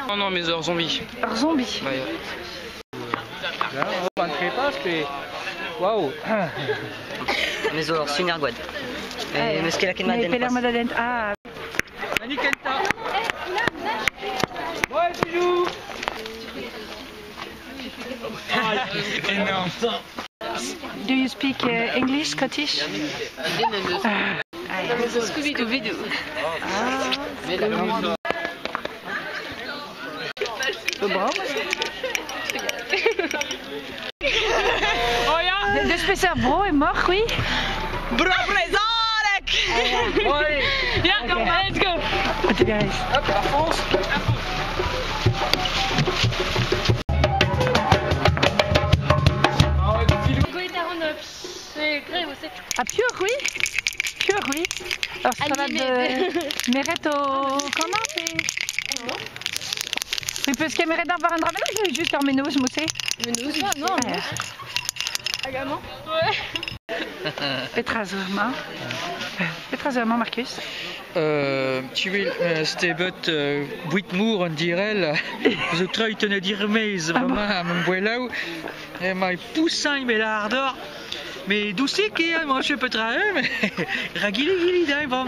Non, non, mais hors zombie. Hors zombie. Ouais. Ja, man crepas pe wow. Mais hors Sunerguad. Mais ce qu'elle a Mais Peller Madeleine. Ah. Ani Kenta. Ouais, bijou. Énorme. Do you speak English, Scottish? Scooby-Doo. Bra. Oh ja! De specer bro est mort, oui? Bro Prezarek! Ja, kom, let's go! Goed, guys. Hop, avance. Ah, pur, oui? Pur, oui. Alors, salade de meret au... Comment c'est? Oui, parce que meret d'avoir un drame, je vais juste en menouche, moussé. Menouche? Non, Agament? Petrazourma. Petrazourma, Marcus. Tu wil stebet Whitmoor en direl zo treuten dirmez vraiment à mon boilau et mai poussin me l'ardor mais d'où c'est qu'il y a moi je peux travailler mais ragili gili dai bon